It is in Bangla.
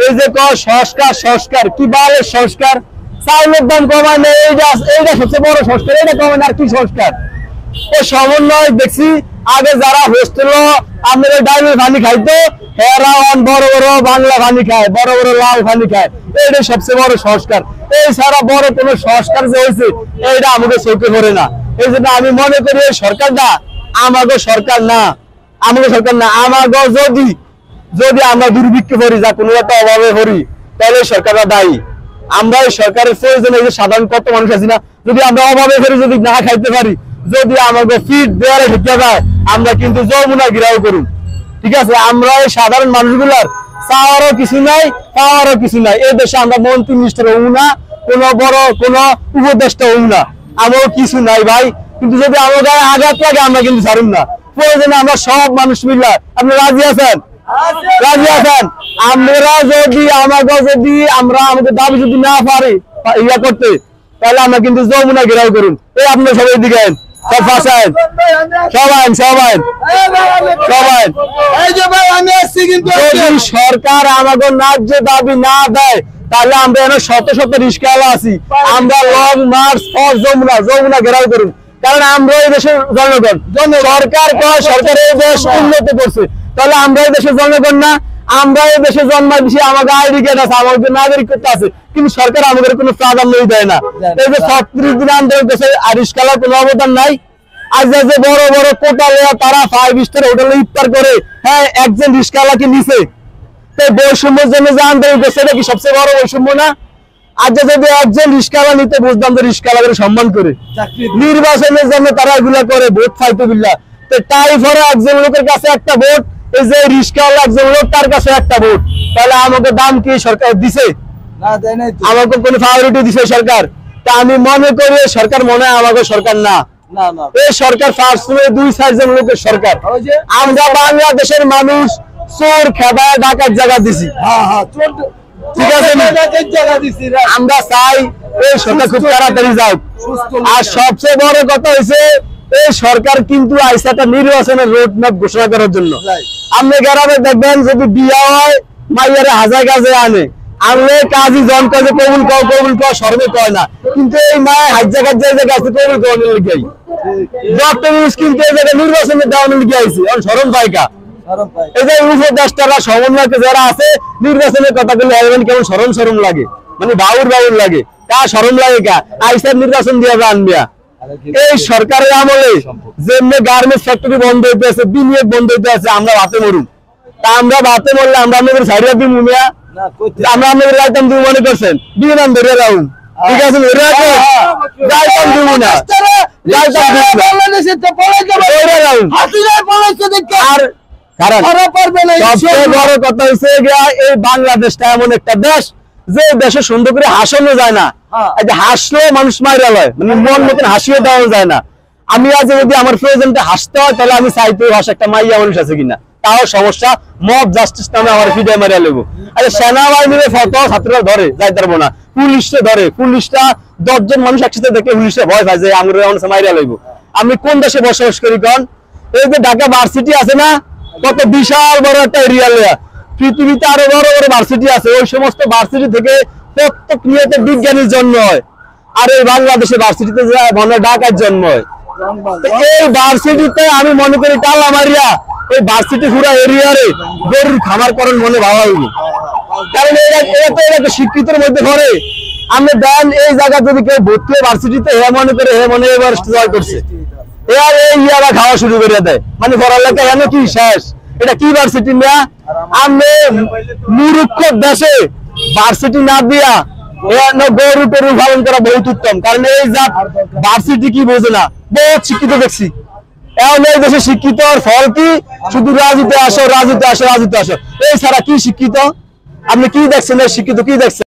এই যে সংস্কার সংস্কার কি বলে সংস্কার, চাউলের দাম কমায় না, এইটা সবচেয়ে বড় সংস্কার, এটা কমায় না আর কি সংস্কার? এই সমন্বয় দেখছি আগে যারা হোস্টেল আমাদের ডাইলের পানি খাইতো এরা বড় বড় বাংলা পানি খায়, বড় বড় লাল পানি খায়, এইটাই সবচেয়ে বড় সংস্কার। এই ছাড়া বড় কোনো সংস্কার যে হয়েছে এইটা আমাকে চোখে পড়ে না। এই জন্য আমি মনে করি এই সরকারটা আমাকে সরকার না, আমাকে সরকার না, আমাকে যদি আমরা দুর্ভিক্ষে পড়ি, যা কোনো একটা অভাবে পড়ি, তাহলে সরকাররা দায়ী। আমরা এই সরকারের প্রয়োজনে এই যে সাধারণ কত মানুষ আছি না, যদি আমরা অভাবে পড়ি, যদি না খাইতে পারি, যদি আমাকে ফিট দেওয়ালে ঢুকে যায়, আমরা কিন্তু যমুনা ঘেরাও করুন। ঠিক আছে, আমরা এই সাধারণ মানুষগুলার চাওয়ারও কিছু নাই, পাওয়ারও কিছু নাই। এই দেশে আমরা মন্ত্রী মিনিস্টার হবো না, কোনো বড় কোনো উপদেষ্টা হবো না, আমারও কিছু নাই ভাই। কিন্তু যদি আমার গায়ে আঘাত লাগে আমরা কিন্তু ছাড়ুন না। প্রয়োজনে আমরা সব মানুষ মিললা, আপনি রাজি আছেন? রাজি আছেন? আমরা যদি আমাদের দাবি যদি না পারি ইয়া করতে, তাহলে আমরা কিন্তু যমুনা ঘেরাও করুন। এই আপনার সবাই দিকে সব ভাষায় সবাই যদি সরকার আমাদের ন্যায্য দাবি না দেয়, তাহলে আমরা এখানে শত শত রিস্কাওয়ালা আছি, আমরা লং মার্চ ফর যমুনা ঘেরাও করুন। কারণ আমরা এই দেশের জনগণ, সরকার সরকার এই দেশ উন্নত করছে, তাহলে আমরা এই দেশের জনগণ না? আমরা এই দেশে জন্মাইছি, আমাদের আইডি কার্ড আছে, আমাদের নাগরিকত্ব আছে, কিন্তু সরকার আমাদের কোনো প্রাধান্যই দেয় না। এই যে 36 দিন আন্দোলন করছে, আর রিস্কাওয়ালার কোনো অবদান নাই। আজ যে বড় বড় কোটা লেয়া তারা 5 স্টার হোটেলে ইফতার করে, হ্যাঁ একজন রিস্কাওয়ালাকে নিছে, তাই বৈষম্যের জন্য যে আন্দোলন করছে এটা কি সবচেয়ে বড় বৈষম্য না? আজ যদি একজন রিস্কাওয়ালা নিতে বুঝতাম যে রিস্কাওয়ালাকে সম্মান করে, নির্বাচনের জন্য তারা এগুলা করে ভোট খাইতে বিল্লা, তো তাই ফলে একজন লোকের কাছে একটা ভোট, এই যে রিস্কাওয়ালা একজন লোক তার কাছে একটা ভোট, তাহলে আমাকে দাম কি সরকার দিছে? আমাকে কোনো প্রায়োরিটি দিছে সরকার? তা আমি মনে করি সরকার মনে হয় আমাকে সরকার না, এই সরকার ফার্স্টে 2-4 লোকের সরকার। আমরা বাংলাদেশের মানুষ চোর খেদা ডাকাত জায়গা দিছি, ঠিক আছে, আমরা চাই এই সরকার খুব তাড়াতাড়ি যাক। আর সবচেয়ে বড় কথা হয়েছে এই সরকার কিন্তু আইসা একটা নির্বাচনের রোড ম্যাপ ঘোষণা করার জন্য। আপনি গ্রামে দেখবেন যদি বিয়া হয় মাইয়ারে হাজার কাজে আনে, আনলে কাজী জন কাজে কবুল কর শরমে কয় না, কিন্তু এই মায়ের হাজার কাজে কাছে কবুল করানোর লিগে ডক্টর কিন্তু এই জায়গায় নির্বাচনের দেওয়ানোর লিগে আইসি, শরম পাইকা। এই যে উপদেষ্টারা সমন্বয়কে যারা আছে নির্বাচনের কথা বললে কেমন শরম লাগে, মানে বাউর লাগে, তা শরম লাগে কা আইসার নির্বাচন দিয়ে আনবিয়া। এই সরকারের আমলে যেমনি গার্মেন্টস ফ্যাক্টরি বন্ধ হইতে আছে, বিনিয়োগ বন্ধ হইতে আছে, আমরা ভাতে মরুন। তা আমরা ভাতে মরলে আমরা আপনাদের সাইডে দিব মিয়া, আমরা আপনাদের লাইতাম দিব মনে করছেন? বিয়ে নাম ধরে রাখুন, ঠিক আছে, ধরে রাখুন, যাইতাম দিব না, আর কারণ সবচেয়ে বড় কথা হচ্ছে এই বাংলাদেশটা এমন একটা দেশ যে দেশে সুন্দর করে হাসানো যায় না, হাসলেও মানুষ মাইরা লয়, মানে মন মতন হাসিও দেওয়া যায় না। আমি আজ যদি আমার প্রয়োজনটা হাসতে হয়, তাহলে আমি চাইতে হাসে একটা মাইয়া মানুষ আছে কিনা, তাও সমস্যা, মব জাস্টিস নামে আমার ফিডে মারিয়া লেবো। আরে সেনাবাহিনীর ফটো ছাত্ররা ধরে যাই পারবো না, পুলিশে ধরে, পুলিশটা 10 জন মানুষ একসাথে দেখে পুলিশে ভয় পায় যে আমরা মাইরা লইবো। আমি কোন দেশে বসবাস করি কন? এই যে ঢাকা ভার্সিটি আছে না, কত বিশাল বড় একটা এরিয়া লয়া, পৃথিবীতে আরো বড় বড় ভার্সিটি আছে, ওই সমস্ত ভার্সিটি থেকে প্রত্যেক নিয়তে বিজ্ঞানীর জন্ম হয়, আর এই বাংলাদেশের ভার্সিটিতে মনে ঢাকার জন্ম হয়। এই ভার্সিটিতে আমি মনে করি টালা মারিয়া এই ভার্সিটি পুরো এরিয়ারে গরুর খামার করেন মনে ভাবা হইব, কারণ এরা তো শিক্ষিতের মধ্যে পড়ে। আমি দেন এই জায়গা যদি কেউ ভর্তি হয় ভার্সিটিতে, হে মনে করে হে মনে এবার জয় করছে, এর এই ইয়ারা খাওয়া শুরু করে দেয়, মানে পড়ালেখা এন কি শেষ? এটা কি ভার্সিটি না? আমি মূর্খ দেশে ভার্সিটি না দিয়া গরু টরু পালন করা বহুত উত্তম, কারণ এই জাত ভার্সিটি কি বোঝে না, বহুত শিক্ষিত দেখছি। এখন এই দেশে শিক্ষিত ফল কি? শুধু রাজুতে আসো, এই ছাড়া কি শিক্ষিত? আপনি কি দেখছেন? শিক্ষিত কি দেখছেন?